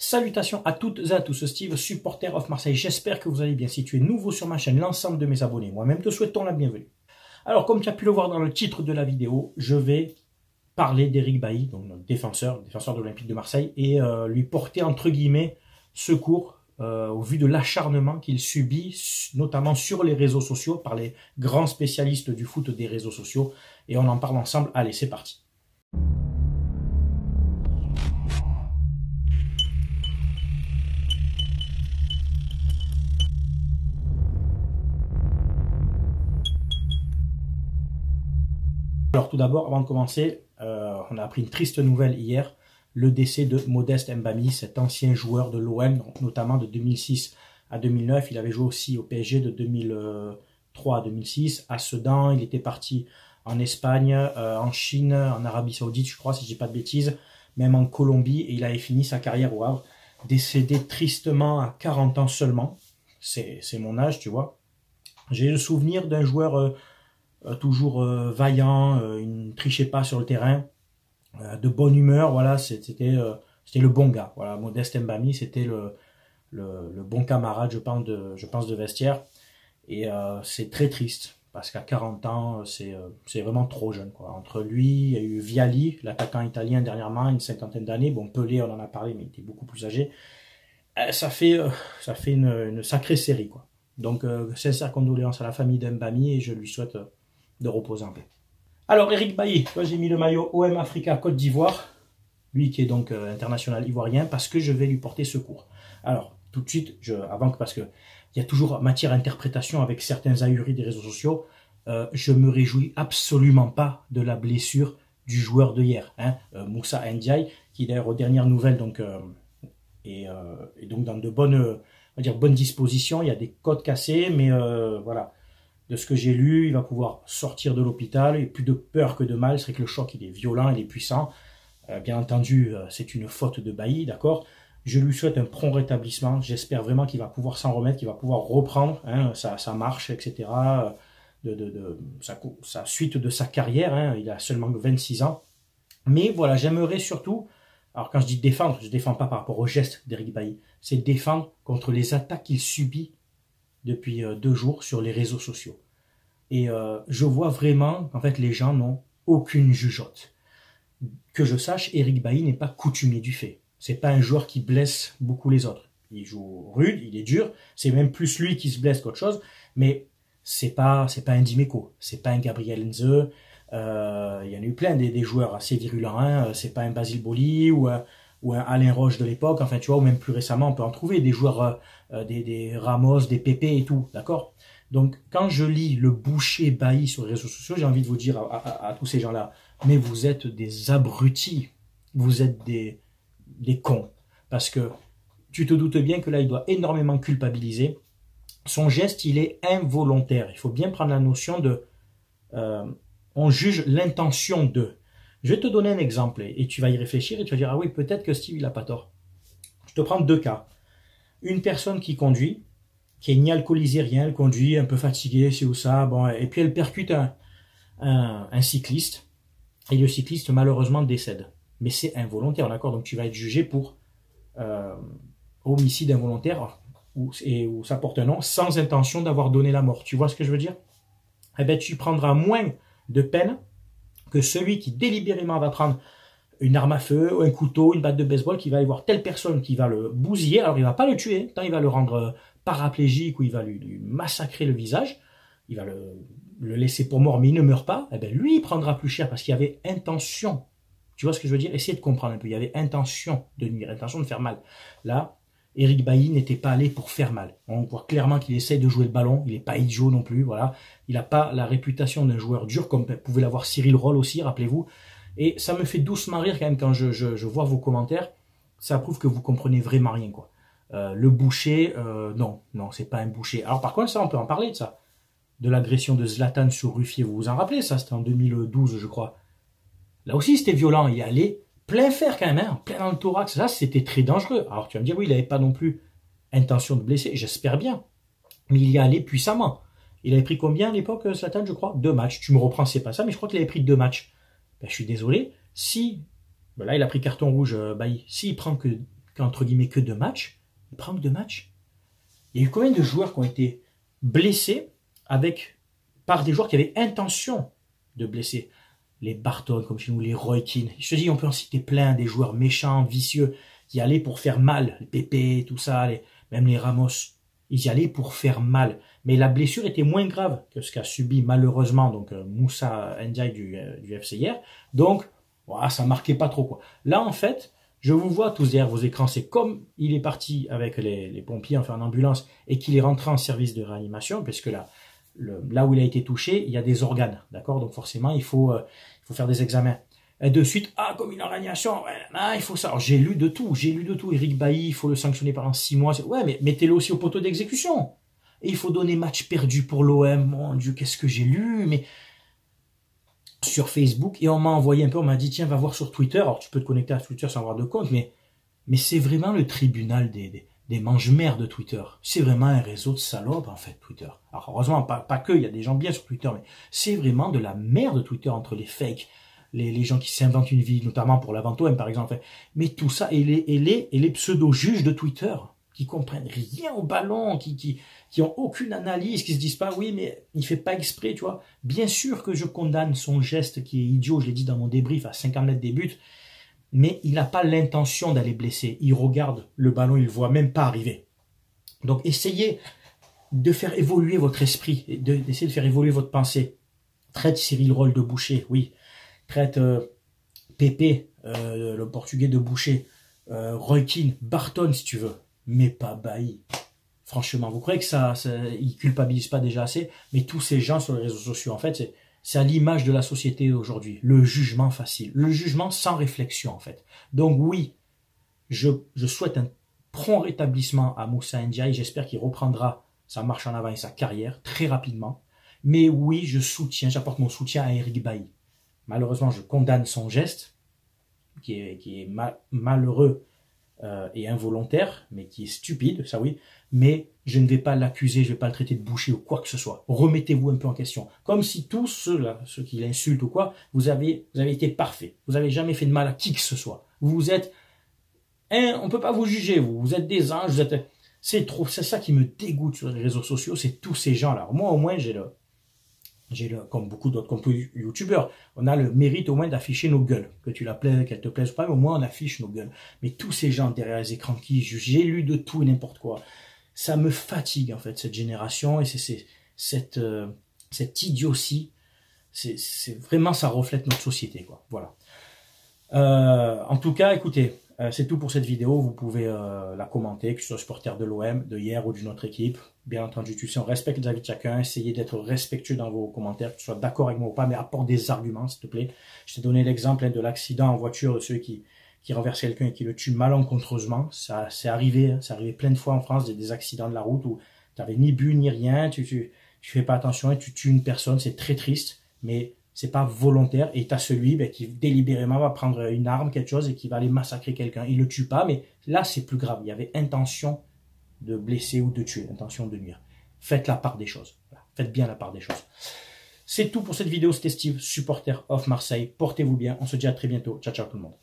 Salutations à toutes et à tous, Steve, supporter of Marseille. J'espère que vous allez bien. Si tu es nouveau sur ma chaîne, l'ensemble de mes abonnés, moi-même te souhaitons la bienvenue. Alors, comme tu as pu le voir dans le titre de la vidéo, je vais parler d'Eric Bailly, donc notre défenseur de l'Olympique de Marseille, et lui porter entre guillemets secours au vu de l'acharnement qu'il subit, notamment sur les réseaux sociaux, par les grands spécialistes du foot des réseaux sociaux. Et on en parle ensemble. Allez, c'est parti. Alors tout d'abord, avant de commencer, on a appris une triste nouvelle hier, le décès de Modeste Mbami, cet ancien joueur de l'OM, notamment de 2006 à 2009. Il avait joué aussi au PSG de 2003 à 2006, à Sedan. Il était parti en Espagne, en Chine, en Arabie Saoudite, je crois, si je dis pas de bêtises, même en Colombie, et il avait fini sa carrière au Havre, décédé tristement à 40 ans seulement. C'est mon âge, tu vois. J'ai le souvenir d'un joueur toujours vaillant, il ne trichait pas sur le terrain, de bonne humeur, voilà, c'était le bon gars. Voilà, Modeste Mbami, c'était le bon camarade, je pense de vestiaire. Et c'est très triste, parce qu'à 40 ans, c'est vraiment trop jeune, quoi. Entre lui, il y a eu Vialli, l'attaquant italien dernièrement, une cinquantaine d'années. Bon, Pelé, on en a parlé, mais il était beaucoup plus âgé. Ça fait une sacrée série, quoi. Donc, sincères condoléances à la famille d'Mbami, et je lui souhaite de reposer en paix. Alors, Eric Bailly, j'ai mis le maillot OM Africa Côte d'Ivoire, lui qui est donc international ivoirien, parce que je vais lui porter secours. Alors, tout de suite, parce que il y a toujours matière à interprétation avec certains ahuris des réseaux sociaux, je me réjouis absolument pas de la blessure du joueur de hier, Moussa Ndiaye, qui d'ailleurs aux dernières nouvelles est donc dans de bonnes dispositions. Il y a des côtes cassées, mais voilà. De ce que j'ai lu, il va pouvoir sortir de l'hôpital, et plus de peur que de mal. C'est que le choc, il est violent, il est puissant. Bien entendu, c'est une faute de Bailly, d'accord. Je lui souhaite un prompt rétablissement. J'espère vraiment qu'il va pouvoir s'en remettre, qu'il va pouvoir reprendre sa marche, etc. Sa suite de sa carrière. Il a seulement 26 ans. Mais voilà, j'aimerais surtout, alors quand je dis défendre, je ne défends pas par rapport au geste d'Eric Bailly, c'est défendre contre les attaques qu'il subit depuis 2 jours sur les réseaux sociaux. Et je vois vraiment qu'en fait les gens n'ont aucune jugeote. Que je sache, Eric Bailly n'est pas coutumier du fait. C'est pas un joueur qui blesse beaucoup les autres. Il joue rude, il est dur, c'est même plus lui qui se blesse qu'autre chose, mais c'est pas un Dimeco, c'est pas un Gabriel Heinze, il y en a eu plein des joueurs assez virulents, c'est pas un Basile Boli ou un Alain Roche de l'époque, enfin tu vois, ou même plus récemment, on peut en trouver des joueurs, des Ramos, des Pépé et tout, d'accord. Donc quand je lis le boucher Bailly sur les réseaux sociaux, j'ai envie de vous dire à tous ces gens-là, mais vous êtes des abrutis, vous êtes des cons, parce que tu te doutes bien que là il doit énormément culpabiliser. Son geste, il est involontaire. Il faut bien prendre la notion de, on juge l'intention de. Je vais te donner un exemple et tu vas y réfléchir et tu vas dire, ah oui, peut-être que Steve, il n'a pas tort. Je te prends 2 cas. Une personne qui conduit, qui est ni alcoolisée, rien, elle conduit un peu fatiguée, ci ou ça, bon, et puis elle percute un cycliste, et le cycliste malheureusement décède. Mais c'est involontaire, d'accord? Donc tu vas être jugé pour homicide involontaire, ou ça porte un nom, sans intention d'avoir donné la mort. Tu vois ce que je veux dire? Eh bien, tu prendras moins de peine que celui qui délibérément va prendre une arme à feu, ou un couteau, une batte de baseball, qui va aller voir telle personne qui va le bousiller. Alors il va pas le tuer, tant il va le rendre paraplégique, ou il va lui massacrer le visage, il va le laisser pour mort, mais il ne meurt pas. Eh bien lui, il prendra plus cher parce qu'il y avait intention. Tu vois ce que je veux dire? Essayez de comprendre un peu. Il y avait intention de nuire, intention de faire mal. Là, Eric Bailly n'était pas allé pour faire mal. On voit clairement qu'il essaye de jouer le ballon. Il n'est pas idiot non plus. Voilà. Il n'a pas la réputation d'un joueur dur, comme pouvait l'avoir Cyril Roll aussi, rappelez-vous. Et ça me fait doucement rire quand même quand je vois vos commentaires. Ça prouve que vous comprenez vraiment rien, quoi. Le boucher, non, c'est pas un boucher. Alors par contre, ça, on peut en parler de ça. De l'agression de Zlatan sur Ruffier, vous vous en rappelez, ça, c'était en 2012, je crois. Là aussi, c'était violent. Il allait plein fer quand même, plein dans le thorax. Ça, c'était très dangereux. Alors tu vas me dire, oui, il n'avait pas non plus intention de blesser. J'espère bien. Mais il y allait puissamment. Il avait pris combien à l'époque, Zlatan, je crois? 2 matchs. Tu me reprends, c'est pas ça, mais je crois qu'il avait pris 2 matchs. Ben, je suis désolé. Si, ben là, il a pris carton rouge, Bailly. S'il prend que qu'entre guillemets que 2 matchs. Il prend que 2 matchs. Il y a eu combien de joueurs qui ont été blessés par des joueurs qui avaient intention de blesser? Les Barton, comme chez nous, les Roy Keane. Je te dis, on peut en citer plein, des joueurs méchants, vicieux, qui allaient pour faire mal. Les Pépé, tout ça, même les Ramos. Ils y allaient pour faire mal. Mais la blessure était moins grave que ce qu'a subi malheureusement donc Moussa Ndiaye du FC hier. Donc, voilà, ça marquait pas trop, quoi. Là, en fait, je vous vois tous derrière vos écrans. C'est comme il est parti avec les pompiers, enfin en ambulance, et qu'il est rentré en service de réanimation, parce que là où il a été touché, il y a des organes, d'accord? Donc forcément, il faut faire des examens. Et de suite, comme il est en réanimation, ouais, il faut ça. Alors, j'ai lu de tout. Eric Bailly, il faut le sanctionner pendant 6 mois. Ouais, mais mettez-le aussi au poteau d'exécution. Et il faut donner match perdu pour l'OM. Mon Dieu, qu'est-ce que j'ai lu, mais sur Facebook, et on m'a envoyé un peu, on m'a dit, tiens, va voir sur Twitter. Alors, tu peux te connecter à Twitter sans avoir de compte, mais c'est vraiment le tribunal des mange-mères de Twitter. C'est vraiment un réseau de salopes, en fait, Twitter. Alors, heureusement, pas que, il y a des gens bien sur Twitter, mais c'est vraiment de la merde de Twitter entre les fakes, les gens qui s'inventent une vie, notamment pour la vente OM, par exemple. Mais tout ça, et les pseudo-juges de Twitter, qui comprennent rien au ballon, qui ont aucune analyse, qui se disent pas, oui, mais il fait pas exprès, tu vois. Bien sûr que je condamne son geste qui est idiot, je l'ai dit dans mon débrief, à 50 mètres des buts, mais il n'a pas l'intention d'aller blesser. Il regarde le ballon, il le voit même pas arriver. Donc, essayez de faire évoluer votre esprit, d'essayer de faire évoluer votre pensée. Traite Cyril Roll de Boucher, oui. Traite Pépé, le portugais de Boucher. Roy Keane, Barton si tu veux. Mais pas Bailly. Franchement, vous croyez que ça il culpabilise pas déjà assez? Mais tous ces gens sur les réseaux sociaux, en fait, c'est à l'image de la société aujourd'hui. Le jugement facile. Le jugement sans réflexion, en fait. Donc oui, je souhaite un prompt rétablissement à Moussa Ndiaye. J'espère qu'il reprendra sa marche en avant et sa carrière très rapidement. Mais oui, j'apporte mon soutien à Eric Bailly. Malheureusement, je condamne son geste, qui est malheureux et involontaire, mais qui est stupide, ça oui. Mais je ne vais pas l'accuser, je ne vais pas le traiter de boucher ou quoi que ce soit. Remettez-vous un peu en question. Comme si tous ceux qui l'insultent ou quoi, vous avez été parfait. Vous n'avez jamais fait de mal à qui que ce soit. Vous êtes... on ne peut pas vous juger, vous êtes des anges, c'est ça qui me dégoûte sur les réseaux sociaux, c'est tous ces gens-là. Moi, au moins, comme beaucoup d'autres, comme tous les youtubeurs, on a le mérite au moins d'afficher nos gueules. Qu'elle te plaise ou pas, mais au moins on affiche nos gueules. Mais tous ces gens derrière les écrans qui jugent, j'ai lu de tout et n'importe quoi. Ça me fatigue en fait, cette génération, et c'est cette idiotie. C'est vraiment, ça reflète notre société, quoi. Voilà. En tout cas, écoutez, c'est tout pour cette vidéo. Vous pouvez la commenter, que tu sois supporter de l'OM, de hier ou d'une autre équipe. Bien entendu, tu sais, on respecte les avis de chacun. Essayez d'être respectueux dans vos commentaires, que tu sois d'accord avec moi ou pas, mais apporte des arguments, s'il te plaît. Je t'ai donné l'exemple de l'accident en voiture de ceux qui renversent quelqu'un et qui le tuent malencontreusement. Ça, c'est arrivé plein de fois en France, des accidents de la route où tu n'avais ni bu ni rien, tu fais pas attention et tu tues une personne. C'est très triste, mais c'est pas volontaire, et tu as celui qui délibérément va prendre une arme, quelque chose, et qui va aller massacrer quelqu'un. Il le tue pas, mais là c'est plus grave. Il y avait intention de blesser ou de tuer, intention de nuire. Faites la part des choses. Voilà. Faites bien la part des choses. C'est tout pour cette vidéo. C'était Steve, supporter of Marseille. Portez-vous bien. On se dit à très bientôt. Ciao, ciao tout le monde.